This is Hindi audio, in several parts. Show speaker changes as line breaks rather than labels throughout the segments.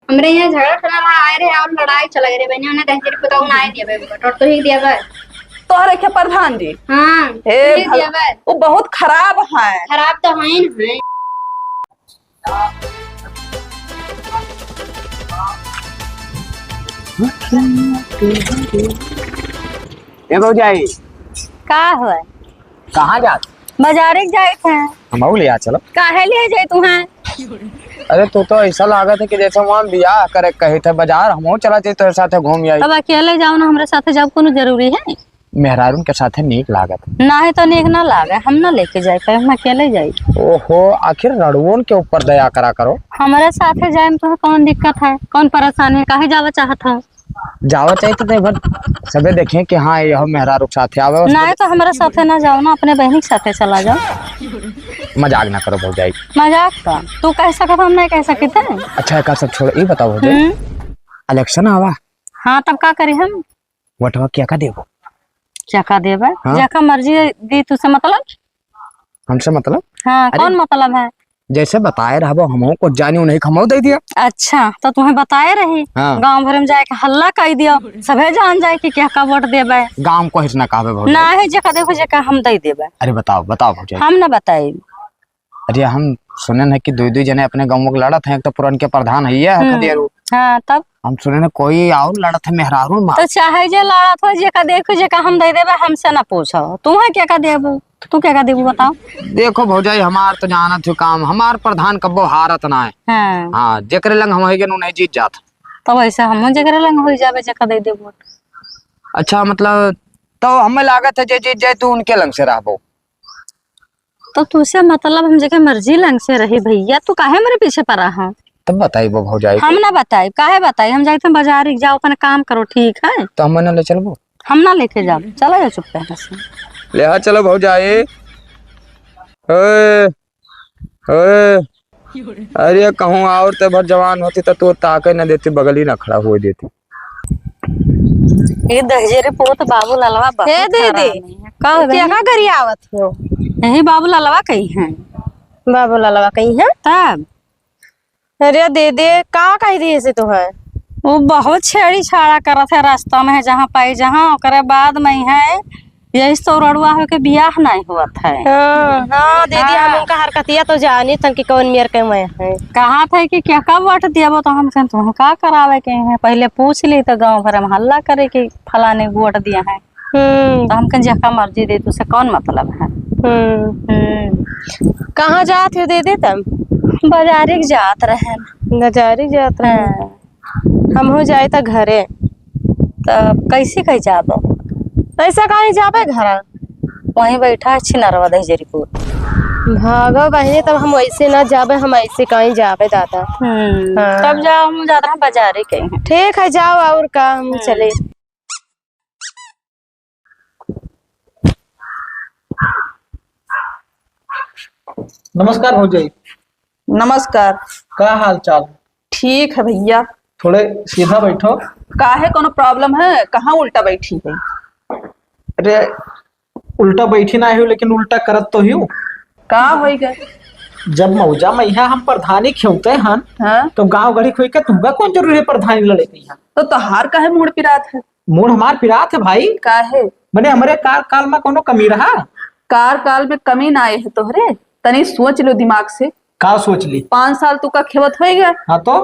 हमरे यहाँ झगड़ा चला रहा आए रहे और लड़ाई चला गई बहनी उन्हें दहजरी बताओ ना आए दिया बे तो ही दिया बे।
तोहरे के प्रधान जी
हाँ
हे
ही दिया बे।
वो बहुत खराब है।
खराब तो है ना
ये भौजाई
का हुआ
कहाँ जात?
बाजारे जाए थे।
हम लिया चलो।
काहे लिए जाए तू हैं?
अरे तू तो ऐसा लागत है कि जैसे वहाँ बियाह करे कहे थे बाजार हम चला थे तेरे साथ घूम आई।
अब अकेले जाओ ना हमारे साथ जाओ कोनो जरूरी है?
मेहरारून के साथ नीक लागत
ना है तो नीक ना लागे हम ना लेके जाए कहे हम अकेले जाए।
ओहो आखिर रड़ुओं के ऊपर दया करा करो।
हमारे साथ जाए में तो कौन दिक्कत है कौन परेशानी है काहे जावा चाहत है?
जावा चाहिए तो देख सबे देखें कि हाँ यह मेहरारू साथ आवे।
ना है तो हमारे साथ ना जाओ ना अपने बहनी के साथ चला जाओ।
मजाक ना करो भौजाई।
मजाक का तू कह सकत हम नहीं कह सकते।
अच्छा एक सब छोड़ ये बताओ भौजाई इलेक्शन आवा
हाँ तब का करी हम
वोटवा क्या का देबो?
क्या का देवे
हाँ?
जैका मर्जी दी तुझसे मतलब
हमसे मतलब?
हाँ कौन मतलब है?
जैसे बताए रहो हमो को जानी उन्हें खमो दे दिया।
अच्छा तो तुम्हें बताए रही
हाँ।
गांव भर में जाए के हल्ला कर दियो सबे जान जाए कि क्या का वोट देबे।
गांव को हिस्सा कहबे भौजाई।
ना है जका देखो जका हम दे देबे।
अरे बताओ बताओ भौजाई।
हम ना बताई।
अरे हम सुने है कि दो जने अपने गाँव में लड़त है एक तो पुरान के प्रधान है खदेरू।
हाँ तब
हम सुने कोई और लड़त है मेहरारू मां।
तो चाहे जे लड़त हो जका देखो जका हम दे देबे हमसे ना पूछो तुम्हें क्या का देबू तू क्या का देबू बताओ।
देखो भौजाई हमार तो जानत हो काम हमार प्रधान कब्बो हारत ना है।
हाँ
हाँ जेकरे लंग हम है नहीं जीत जात।
तो वैसे हम जकरे लंग हो जाबे जका दे देबू।
अच्छा मतलब तो हमें लागत है जे जीत जाए तू उनके लंग से रहबो।
तो तुझसे मतलब हम जगह मर्जी लंग से रही भैया तू काहे मेरे पीछे पड़ा है?
तब बताई वो भौजाई।
हम ना बताई काहे बताई हम जाते बाजार जाओ अपना काम करो ठीक है।
तो हम ले चलबो?
हम ना लेके जाओ चलो जा चुप है
ले आ चलो भौजाई। ओए ओए अरे कहूँ और ते भर जवान होती तो तू ताके न देती बगली न खड़ा हो देती।
ये दहजेरे पोत बाबू ललवा बहुत
हे दीदी
का
क्या करी आवत हो?
यही बाबू ललवा कही है
बाबू ललवा कहीं है
तब
अरे दीदी का कही दी से तो है
वो बहुत छेड़ी छाड़ा करत है रास्ता में जहाँ पाई जहाँ ओकरे बाद में है यही सौरड़ुआ हो के बियाह नहीं हुआ था।
हाँ दीदी हम उनका हरकतिया तो जानी तन कि कौन मेर के मैं है
कहा था कि क्या कब वोट दिया तो हम कहें तुम का करावे के हैं पहले पूछ ली तो गांव भर में हल्ला करे कि फलाने वोट दिया है। तो हम कहें जका मर्जी दे तुझसे कौन मतलब है।
कहाँ जात हो दीदी तुम?
बाजारे जात रहे
नजारी जात रहे हम हो जाए तो घरे
तो कैसे कह जाबो?
ऐसा कहीं जाबे घर
वहीं बैठा है छिनरवा दहजरीपुर।
भागो बहनी तब हम ऐसे ना जाबे हम ऐसे कहीं जाबे दादा।
तब जाओ हम ज्यादा बाजारे के हैं।
ठीक है जाओ और का हम चले।
नमस्कार भौजाई।
नमस्कार।
क्या हाल चाल?
ठीक है भैया।
थोड़े सीधा बैठो।
काहे कोनो प्रॉब्लम है कहाँ उल्टा बैठी है?
अरे उल्टा बैठी ना हो लेकिन उल्टा करत तो हूँ।
का हो गए?
जब मौजा मैया हम प्रधानी खेवते हन
हाँ?
तो गांव गढ़ी खोई के तुमका कौन जरूरी है प्रधानी लड़े के यहाँ?
तो तहार काहे मुड़ पिरात है?
मूड हमार फिरात है भाई।
काहे?
मैंने हमारे काल में कोनो कमी रहा?
काल में कमी ना आए है तोहरे तनी सोच लो दिमाग से।
का सोच ली?
5 साल तू का खेवत हो गया।
हाँ तो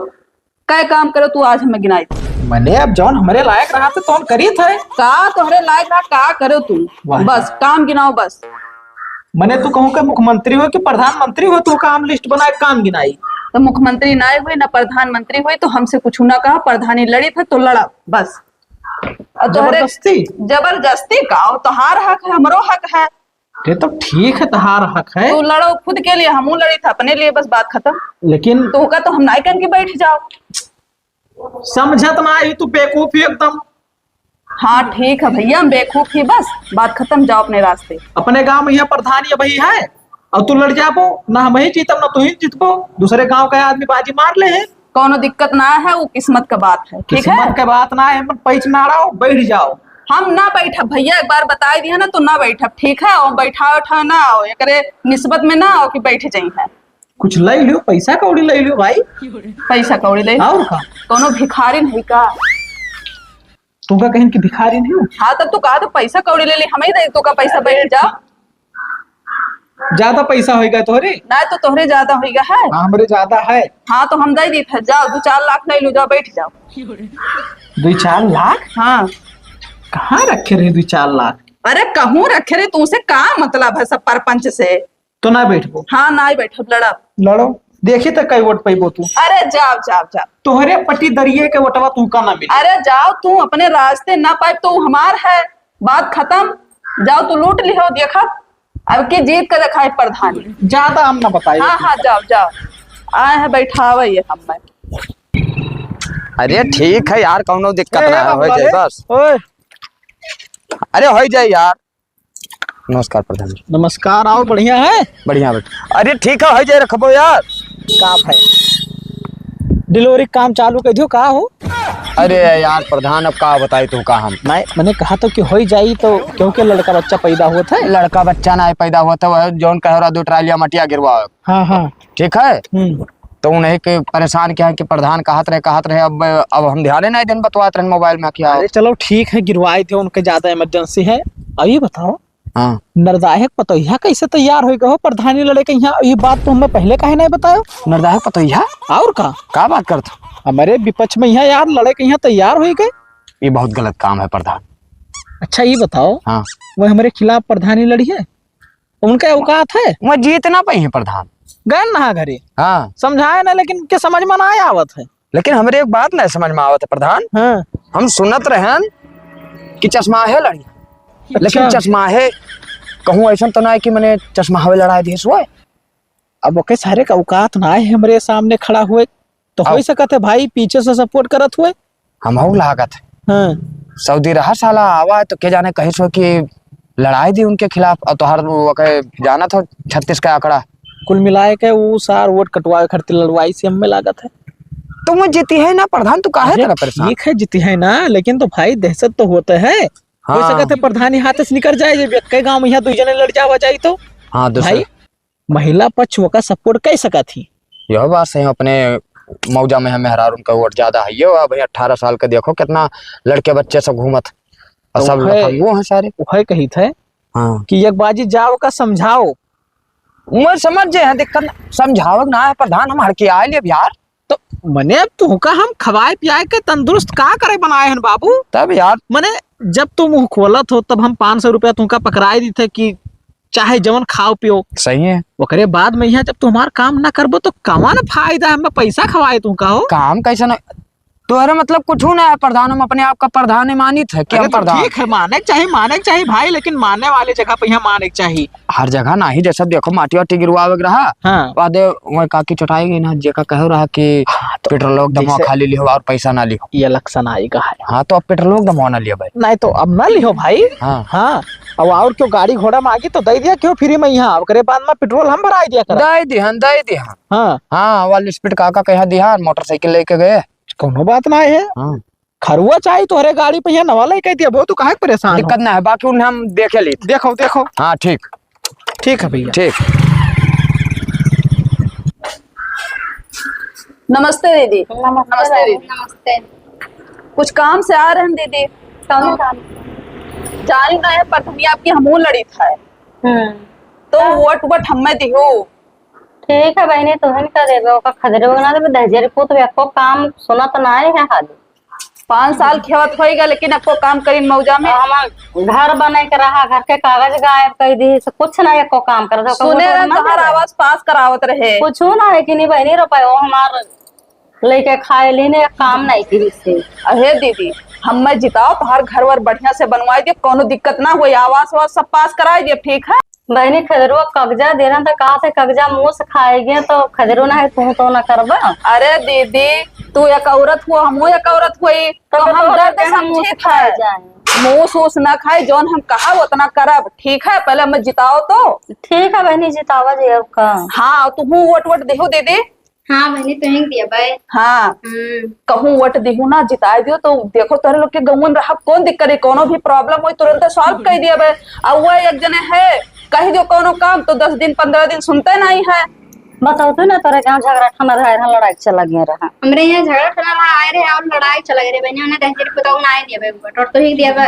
काय काम करो तू आज हमें गिनाई।
मैंने अब जौन हमारे लायक रहा तो तौन करी थे।
का तोहरे लायक रहा का करो तू बस काम गिनाओ बस।
मैंने तो कहूँ कि मुख्यमंत्री हो कि प्रधानमंत्री हो तो काम लिस्ट बनाए काम गिनाई।
तो मुख्यमंत्री ना हुए ना प्रधानमंत्री हुए तो हमसे कुछ ना कहा प्रधानी लड़ी था तो लड़ा बस। जबरदस्ती का तोहार हक है हमरो हक है।
ये तो ठीक है तहार हक है।
तू लड़ो खुद के लिए हम लड़ी था अपने लिए बस बात खत्म।
लेकिन
तो का तो हम नाई करके बैठ जाओ।
समझत ना आई तू बेवकूफ एकदम।
हाँ ठीक है भैया हम बेवकूफ ही बस बात खत्म जाओ अपने रास्ते।
अपने गांव में यह प्रधान ये वही है और तू लड़ जाबो ना हम ही जीतब ना तू ही जीतबो दूसरे गांव का आदमी बाजी मार ले है।
कोनो दिक्कत ना है वो किस्मत का बात है। ठीक है
किस्मत के बात ना है पैच ना रहो बैठ जाओ।
हम ना बैठब भैया एक बार बता दिया ना तो ना बैठब ठीक है और बैठा उठा ना आओ एकरे निस्बत में ना आओ कि बैठ जाई है।
कुछ ले लियो पैसा कौड़ी ले लियो भाई।
पैसा कौड़ी ले
और का
कोनो भिखारी नहीं का।
तुमका कहीं की भिखारी नहीं हूँ।
हाँ तब तू कहा तो पैसा कौड़ी ले ली, हमें ही दे तू का पैसा, बैठ जा।
ज्यादा पैसा होगा तोहरे?
ना तो तोहरे ज्यादा होगा है।
हाँ, हमरे ज्यादा है।
हाँ तो हम दे दी था, जाओ 2-4 लाख नहीं लो, जाओ बैठ जाओ।
2-4 लाख?
हाँ
कहाँ रखे रहे 2-4 लाख?
अरे कहूँ रखे रे, तुमसे का मतलब है सब परपंच से।
तो ना बैठबो?
हाँ ना ही बैठो, लड़ा
लड़ो, देखी तो कई वोट पैबो तू।
अरे जाओ जाओ जाओ,
तोहरे पट्टी दरिये के वोटवा तू का ना मिले।
अरे जाओ, तू अपने रास्ते ना पाए तो हमार है, बात खत्म। जाओ तू लूट लिहो, देखा अब की जीत कर रखा है प्रधान।
ज्यादा हम ना बताए।
हाँ हाँ जाओ जाओ, आए हैं बैठावे ये हमें।
अरे ठीक है यार, कौनो दिक्कत ना है, हो जाए बस।
ओए
अरे हो जाए यार। नमस्कार प्रधान जी।
नमस्कार, आओ, बढ़िया है?
बढ़िया बेटा। अरे ठीक है, हो जाए, रखबो यार।
का है डिलीवरी काम चालू कर दियो, का हो?
अरे यार प्रधान, अब का बताई तू का हम।
मैंने कहा तो कि हो जाई, तो क्योंकि लड़का बच्चा पैदा हुआ था।
लड़का बच्चा ना पैदा हुआ था, वह जौन कह रहा 2 ट्रालिया मटिया गिरवा।
हाँ हाँ
ठीक है, तो उन्हें के परेशान क्या है कि प्रधान कहत रहे। अब हम ध्यान नहीं दिन बतवाते रहे मोबाइल में क्या।
अरे चलो ठीक है, गिरवाए थे, उनके ज्यादा इमरजेंसी है। अभी बताओ,
हाँ
नरदायक पतोहिया कैसे तैयार हो हो प्रधानी लड़े के यहाँ? ये बात तो हमें पहले काहे नहीं बतायो?
नरदायक पतोहिया
और का
बात करते?
हमारे विपक्ष में यहाँ यार लड़े के यहाँ तैयार हो गए।
ये बहुत गलत काम है प्रधान।
अच्छा ये बताओ,
हाँ
वो हमारे खिलाफ प्रधानी लड़ी है, उनका औकात है?
मैं जीतना पाई है प्रधान।
गए ना घरे,
हाँ
समझाए ना, लेकिन के समझ में ना आवत है।
लेकिन हमारे एक बात नहीं समझ में आवत है प्रधान।
हाँ
हम सुनत रहे कि चश्मा है लड़ी, लेकिन चश्मा है कहूँ ऐसा तो ना कि मैंने चश्मा हवे लड़ाई दी हुए।
अब ओके सारे का औकात ना है हमारे सामने खड़ा हुए, तो हो सकत है भाई पीछे से सपोर्ट करत हुए।
हम हो लागत है।
हाँ
सऊदी रहा साला आवा है तो क्या जाने कहीं सो कि लड़ाई दी उनके खिलाफ, और तो हर जाना था 36 का आंकड़ा।
कुल मिलाए के वो सार वोट कटवाए खड़ते लड़वाई से हमें लागत है।
तो मैं जीती है ना प्रधान, तू काहे तेरा परेशान?
ठीक है जीती है ना, लेकिन तो भाई दहशत तो होता है।
हाँ।
हो सकत है प्रधानी हाथ से निकल जाए, जब कई गांव में यहाँ 2 जने लड़ जावा जाए तो।
हाँ
भाई महिला पक्ष वो का सपोर्ट कर सका थी।
यह बात सही। अपने मौजा में हमें हरार उनका वोट ज्यादा है। ये भाई 18 साल का देखो कितना लड़के बच्चे सब घूमत और
तो
सब वो है सारे।
वह कही थे
हाँ
कि एक बाजी जाओ का समझाओ।
मैं समझ जाए दिक्कत, समझावक ना है प्रधान, हम हड़के आए लिए यार।
तो मने अब तू का हम खवाए पियाए के तंदुरुस्त का करे बनाए हैं बाबू।
तब यार
मने जब तुम मुंह खोलत हो तब हम 500 रुपया तुमका पकड़ाए दी थे कि चाहे जवन खाओ पियो।
सही है।
ओकरे बाद में यहाँ जब तुम्हार काम ना करबो तो कमा ना फायदा, हमें पैसा खवाए तुमका हो।
काम कैसा ना, तुम्हारे मतलब कुछ ना है प्रधान। हम अपने आप का प्रधान मानित है कि हम
तो
प्रधान।
ठीक है, माने के चाहिए भाई, लेकिन मानने वाले जगह पे यहाँ माने के चाहिए।
हर जगह ना ही, जैसा देखो माटी वाटी गिरवा रहा।
हाँ
बाद वह काकी चटाई गई ना, जेका कह रहा कि पेट्रोल दमवा खाली लियो और पैसा ना लियो।
ये इलेक्शन आएगा है।
हाँ तो अब पेट्रोल दमवा ना लियो भाई।
नहीं तो अब ना लियो भाई।
हाँ
हाँ अब और क्यों गाड़ी घोड़ा मांगी तो दे दिया क्यों फ्री में यहाँ, ओकरे बाद में पेट्रोल हम भरा दिया कर।
दे दिहन।
हाँ
हाँ वाली स्पीड काका कह दिया, मोटरसाइकिल लेके गए।
कोनो बात ना है।
हाँ
खरुआ चाहिए तो हरे गाड़ी पे यहाँ नवाला ही कह दिया, बहुत काहे परेशान
दिक्कत ना है, बाकी उन्हें हम देखे ली।
देखो देखो।
हाँ ठीक
है भैया,
ठीक।
नमस्ते दीदी। नमस्ते दीदी।
नमस्ते।
कुछ काम से आ रहे हैं दीदी। जानी ना है प्रथमी आपकी हमू लड़ी था, तो वोट वोट हमें दिहो।
ठीक है बहनी, तुहन का देबे ओका खदरे बना देबे 10,000 पुत एको काम सुना तो ना है हाल।
5 साल खेवत होएगा, लेकिन एको काम करीन मौजा में।
हम घर बने के रहा, घर के कागज गायब कर दी, से कुछ ना एको काम कर।
सुने रहे तोहर आवाज पास करावत रहे।
कुछ ना है कि नहीं बहनी रुपये हमार लेके खाए लेने काम नहीं की से।
अहे दीदी हमें जिताओ, तोहर घर वर बढ़िया से बनवाई दिए, कोनो दिक्कत ना हो, आवास वास सब पास कराई दिए। ठीक है
बहनी खजरुआ कब्जा दे रहा था, कहा से कब्जा मुंह से खाएगे तो खजरू ना है, तू तो ना करबा।
अरे दीदी तू एक औरत हुआ, हम एक औरत हुई, तो हम दर्द समझे खाए मुँह सूस ना खाए, जौन हम कहा उतना करब। ठीक है पहले हमें जिताओ तो।
ठीक है बहनी जितावा जी अब का।
हाँ तू वोट वोट देहो दीदी।
हाँ मैंने तो ही दिया भाई।
हाँ कहूँ वोट देहू ना जिता दियो तो देखो तोरे लोग के गौन रहा, कौन दिक्कत है, कोनो भी प्रॉब्लम हो तुरंत सॉल्व कर दिया। अब वो एक जने है कही दो कोनो काम तो 10 दिन 15 दिन सुनते नहीं है।
बताओ तो ना तोरे गाँव झगड़ा ठाना रहा लड़ाई चला गया रहा
हमरे यहाँ झगड़ा चला रहा आए रहे और लड़ाई चला गई रे बहनी उन्हें दहजरी पुताऊ ना आए दिया बे वोट और तो ही दिया बे।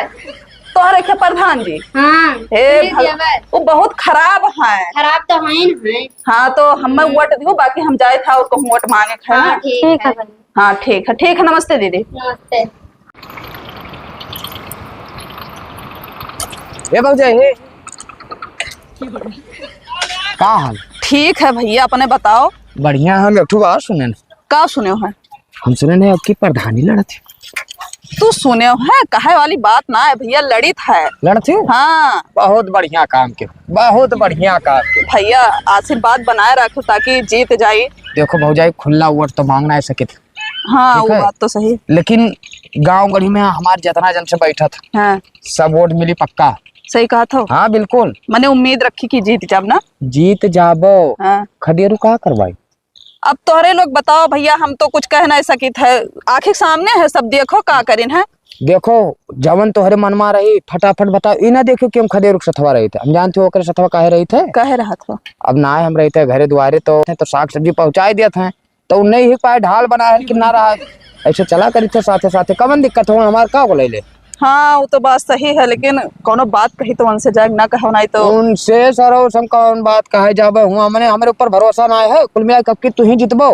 तोहरे के प्रधान जी
हाँ
हे
ही दिया बे।
वो बहुत खराब है।
खराब तो है ना है।
हाँ तो हमें वोट दियो, बाकी हम जाए था और कहूँ वोट मांगे थे।
हाँ ठीक है बहनी।
हाँ ठीक है नमस्ते दीदी।
नमस्ते।
ये भौजाई हे का हाल?
ठीक है भैया, अपने बताओ।
बढ़िया। हम एक ठो बात सुने न।
का सुने हो है?
हम सुने ने आपकी प्रधानी लड़त है।
तू सुने हो है? कहे वाली बात ना है भैया, लड़ित है।
लड़त है?
हाँ
बहुत बढ़िया काम के, बहुत बढ़िया काम के।
भैया आशीर्वाद बनाए रखो ताकि जीत जाए।
देखो भौजाई, खुला वोट तो मांग ना सके थे।
हाँ
ठीक
वो
है।
बात तो सही।
लेकिन गांव गढ़ी में हमारे जितना जन से बैठा था
हाँ
सब वोट मिली पक्का।
सही कहा था।
हाँ बिल्कुल।
मैंने उम्मीद रखी कि जीत जाब ना।
जीत जाबो।
हाँ
खदेरू का करवाई?
अब तोहरे लोग बताओ भैया, हम तो कुछ कह नहीं सकी थे। आखिर सामने है सब, देखो का करीन है।
देखो जवन तोहरे मन में रही फटाफट बताओ। ई ना देखो कि हम खदेरू सथवा रही थे। हम जानते हो ओकरे सथवा काहे रही थे।
कह रहा था
अब ना हम रही थे घरे द्वारे तो साग सब्जी पहुंचाई दिया था तो नहीं ही पाए ढाल बना है कि ना रहा ऐसे चला करी थे साथे साथे। कवन दिक्कत हो हमारे का बोले ले।
हाँ वो तो बात सही है, लेकिन कोनो बात कही तो उनसे जाए ना कहो नहीं तो।
उनसे सरो सम कौन बात कहे जाबे हुआ मैंने हमारे ऊपर भरोसा ना है। कुल मिला कब की तू ही जितबो।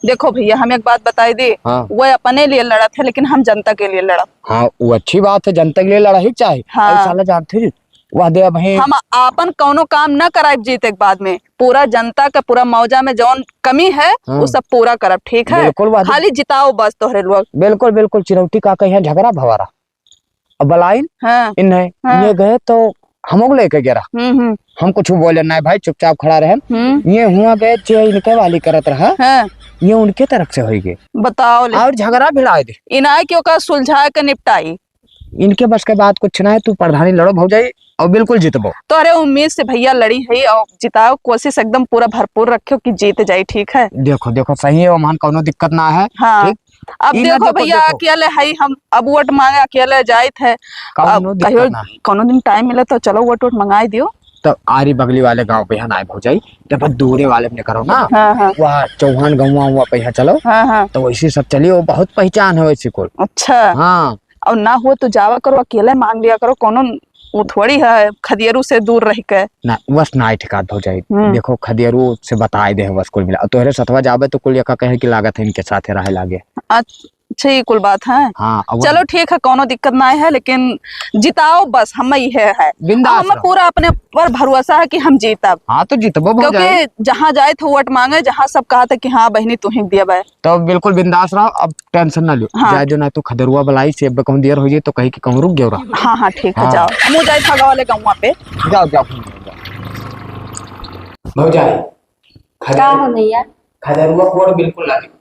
देखो भैया हम एक बात बताई दी।
हाँ।
वो अपने लिए लड़ा थे लेकिन हम जनता के लिए लड़ा।
हाँ वो अच्छी बात है, जनता के लिए लड़ा ही चाहिए।
हाँ।
साला जानते वह दे बहन
हम आपन कोनो काम न कराए जीते के बाद में, पूरा जनता का पूरा मौजा में जौन कमी है
हाँ।
वो सब पूरा करब। ठीक है
बिल्कुल बात-
खाली जिताओ बस तोहरे लोग।
बिल्कुल बिल्कुल। चिरौटी का कहीं झगड़ा भवारा अब बलाइन
हाँ
इन
हाँ।
ये गए तो हम लोग लेके गिरा। हम कुछ बोले ना भाई, चुपचाप खड़ा रहे। ये हुआ गए जे इनके वाली करत रहा
हाँ।
ये उनके तरफ से होई गए
बताओ ले
और झगड़ा भिड़ा दे।
इनाय क्यों का सुलझाए के निपटाई।
इनके बस के बात कुछ ना है। तू प्रधानी लड़ो भौजाई और बिल्कुल जीतबो।
तो अरे उम्मीद से भैया लड़ी है और जिताओ, कोशिश एकदम पूरा भरपूर रखो कि जीत जाए। ठीक है
देखो देखो सही है ओमान, कोनो दिक्कत ना है।
हाँ।
ठीक?
अब
ई ना
देखो भैया
देखो।
अकेले है हम, अब वोट मांगे अकेले जाए थे।
कोनो
अब
दिक्कत
कहियो
ना।
कोनो दिन टाइम मिले तो चलो वोट मंगाई दियो।
तो आरी बगली वाले गांव पे यहाँ ना भौजाई तो बस दूरे वाले में करो ना।
हाँ हाँ
वहाँ चौहान गाँव हुआ पे यहाँ चलो
हाँ हाँ।
तो वैसे सब चलिए। वो बहुत पहचान है वैसे को।
अच्छा
हाँ
और ना हो तो जावा करो, अकेले मांग लिया करो। कोनो वो थोड़ी है खदियरू से दूर रह के।
ना बस ना ठिकात भौजाई।
हम्म।
देखो खदियरू से बताए दे बस कुल मिला। तोहरे सतवा जाबे तो कुल यका कहे की लागत है इनके साथे रहे लागे।
अच्छा ये कुल बात है।
हाँ अब
चलो ठीक है, कोनो दिक्कत ना है, लेकिन जिताओ बस। हम ये है
बिंदास
हमें
रहो।
पूरा अपने पर भरोसा है कि हम जीतब।
हाँ तो जीतबो भौजाई।
क्योंकि जहाँ जाए थे वोट मांगे, जहाँ सब कहा था कि हाँ बहनी तू ही दिया बे।
तो बिल्कुल बिंदास रहो। अब टेंशन ना लो।
हाँ।
जाए जो ना तू खदरुआ बलाई से अब कहूं देर हो जाए तो कहीं कि कहूं रुक गयो रहा।
हाँ हाँ ठीक है
हाँ।
जाओ। मुँह जाए था वाले गाँव पे।
जाओ जाओ भौजाई।
क्या हो भैया?
खदरुआ कोड बिल्कुल लागे।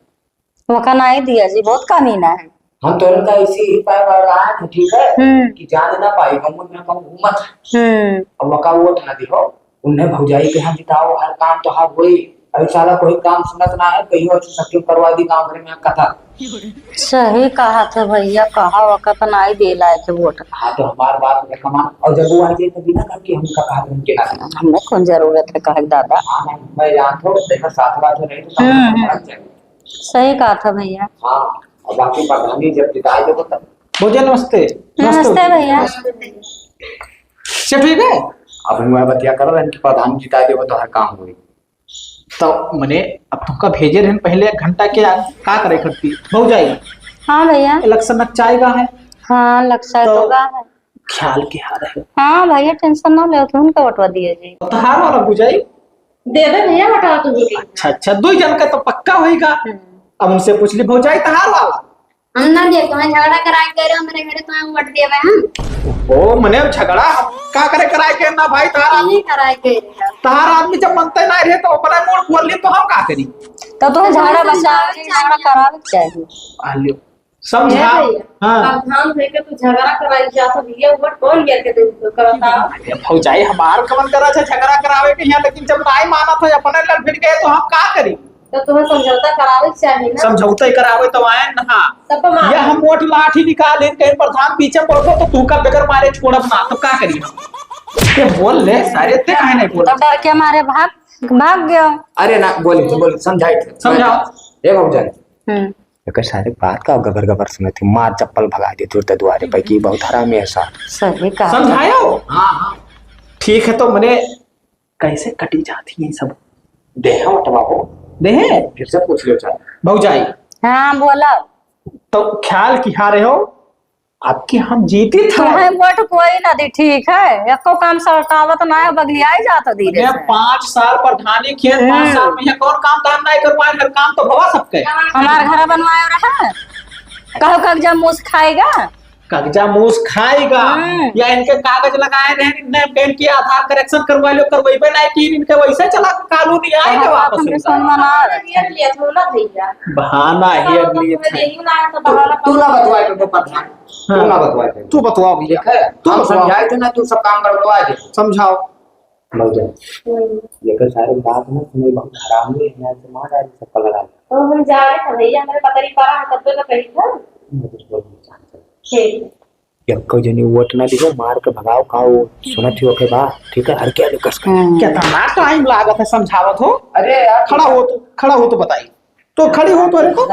वो का नहीं दिया जी, बहुत कमीना है।
हम तो का इसी ही पाए रहा है। ठीक है कि जान ना पाई हम में कम घूमत। अब वका वोट ना दिहो उन्हें भौजाई के हम जिताओ। हर काम तो हाँ वही अभी साला कोई काम सुनत ना है कहीं सत्य करवा दी गांव घर में कथा।
सही कहा था भैया, कहा वक्त नहीं दे लाए थे वोट।
हाँ तो हमार बात में कमान और जब वो आ जाए तो बिना करके हम का कहा उनके ना
हमें कौन जरूरत है कहे दादा।
हाँ मैं जानता हूँ देखा साथ बात नहीं तो सब फर्क जाए।
सही कहा था भैया।
हाँ और बाकी प्रधानी जब जिताए देबो तब।
भोजन नमस्ते।
नमस्ते भैया।
सब ठीक है।
अब मैं बतिया करो इनके प्रधानी जिताए देबो तो हर काम होई।
तो मने अब तुमका भेजे रहन पहले 1 घंटा के का करे करती भौजाई।
हाँ भैया।
इलेक्शन नचाएगा है।
हाँ लक्ष्य तो गा है।
ख्याल के हार है।
हाँ भैया टेंशन ना ले, तो उनका वोटवा दिए जी।
तो हार वाला भौजाई।
दे दे भैया बता तू ही।
अच्छा 2 जन का तो पक्का होएगा। अब उनसे पूछ ली भौजाई तहार वाला।
हम ना दे तुम्हें झगड़ा कराए कह रहे हो मेरे घरे तुम्हें वोट दिए बे हम।
ओ मने झगड़ा हम का करे कराए के ना भाई तहार
नहीं कराए कह रहे हो।
तहार आदमी जब मनते ना रहे तो अपना मोड़ खोल ली तो हम का करी।
तो तुम्हें झगड़ा बचावे झगड़ा करावे चाहिए।
आलियो समझा। हाँ
अब धाम लेके तू झगड़ा कराई जा तो भैया वोट कौन लिया के दे तो करता।
अरे भौजाई हमार कमन करा था झगड़ा करावे के यहाँ, लेकिन जब नाई माना था अपने लड़ फिर गए तो हम का करी।
तो तुम्हें समझौता करावे चाहिए ना।
समझौता ही करावे तो आए ना।
सब मार
या हम वोट लाठी निकाल ले कहीं प्रधान पीछे बैठो तो तू का बेगर मारे छोड़ब ना तो का करी हम। ये बोल ले सारे ते काहे नहीं बोल।
तो डर के मारे भाग भाग गया।
अरे ना बोली समझाई थे
समझाओ।
ए भौजाई एक सारे बात का गबर गबर सुने थी, मार चप्पल भगा दी तुरते द्वारे पे की बहुत हरामी है सा।
सही कहा।
समझायो।
हाँ
ठीक है तो मैंने कैसे कटी जाती है सब
देहा मटवा हो,
देहे
फिर से पूछ लो चाहे
भौजाई।
हाँ बोला।
तो ख्याल की हारे हो आपकी हम जीती थे।
तुम्हें वोट कोई ना दी, ठीक है, एको काम सटावत ना है, बगलिया ही जाता धीरे
मैं
से।
5 साल प्रधानी किए, 5 साल में यहाँ कौन काम काम नहीं कर पाए, हर काम तो भवा सबके।
हमारे घर बनवाया रहा कहो कब्जा मूस खाएगा।
कब्जा मूस खाएगा या इनके कागज लगाए रहे, नेम टेन की आधार करेक्शन करवा लो, करवाइबे नहीं की इनके वैसे चला कानून नहीं आएगा वापस। बहाना हेयर लिए थे।
तू ना बतवाए तो प्रधान, तू ना बतवाए थे।
तू बतवाओ भैया,
ठीक है
तू
हम
बतवाओ।
समझाए थे ना, तू सब काम करवा दे।
समझाओ।
भौजाई लेकर सारे बात ना सुने, बहुत हरामी है, यहाँ से मार डाली चप्पल लगा दी।
तो हम जा रहे थे भैया, मेरे पता नहीं पड़ा है, तब तो कही था। ठीक
यक्को जनी वोट ना दियो, मार के भगाओ खाओ, सुनत हो के बात, ठीक है हर क्या कस का।
कितना टाइम लागत है समझावत हो।
अरे यार
खड़ा हो तो बताई, तो खड़ी हो तो देखो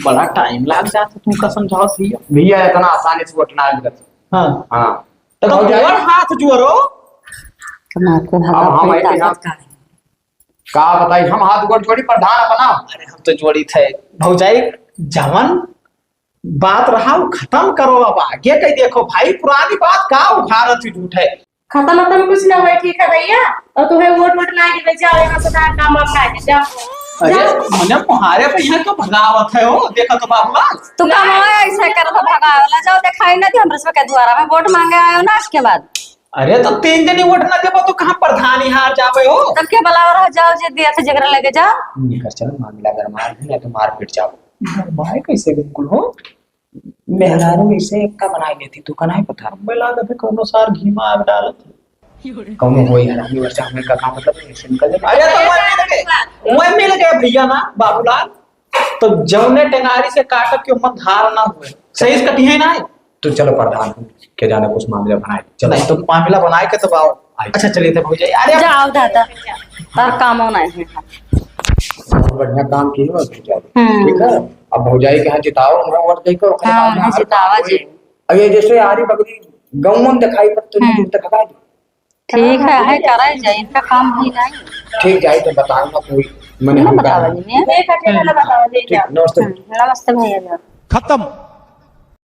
बड़ा टाइम लग जाता तुमका समझावत भैया।
भैया इतना आसानी से वोट ना दिया।
हाँ
हाँ
तो जोड़ हाथ जोड़ो।
तुम्हारे
अब हम ऐसे हाथ का बताई, हम हाथ गोड़ छोड़ी प्रधान अपना।
अरे हम तो जोड़ी थे भौजाई, जवन बात रहा वो खत्म करो, अब आगे कहीं देखो भाई, पुरानी बात का उखाड़त ही झूठ है।
खत्म खत्म कुछ ना हुआ, ठीक है भैया, और तुम्हें वोट ना के जाओ, यहाँ से काम अपना के जाओ।
अरे मैंने तुम्हारे भैया तो भगावत है हो, देखा तो बाबूलाल।
तू काम ऐसे कर तो भगावला जाओ, दिखाई ना दी हमरे के द्वारा में वोट मांगे आयो ना, इसके बाद
अरे तो 3 दिन वोट ना देबो तो कहाँ प्रधानी हार जावे हो।
तब के बलावर जाओ, जे दिया थे जगरा लेके जाओ।
निकल चलो मामला गरमार है तो मार पीट जाओ।
भाई कैसे बिल्कुल हो,
मेहरारू में से एक का बनाई लेती, तू का नहीं पता।
मिला दे कोनो सार घी में आग डालत।
कौन वही हरामी वर्षा हमें का काम मतलब ऐसे निकल जाए।
अरे तो वो मिल गए भैया ना बाबूलाल, तो जौने टेंगारी से काटक के ऊपर धार ना हुए, सही से कटी है ना।
तो चलो प्रधान के जाने कुछ मामला बनाए, चलो
नहीं तो मामला बनाए के तो आओ। अच्छा चलिए थे भौजाई। अरे
जाओ दादा, तार काम होना है।
बहुत बढ़िया काम की हो, ठीक है। अब भौजाई के यहाँ जिताओ, उन्हें वोट देकर
हाँ, उन्हें जितावा जी।
अब ये जैसे आरी बगरी गौमन दिखाई पर तो नहीं तक भगा दी।
ठीक है करे जाए, इनका काम ही नहीं।
ठीक जाए तो बताओ ना कोई मैंने
ना
हम
बतावा जी ने।
ठीक है, बताओ, ले जाओ।
नमस्ते।
नमस्ते भैया।
खत्म।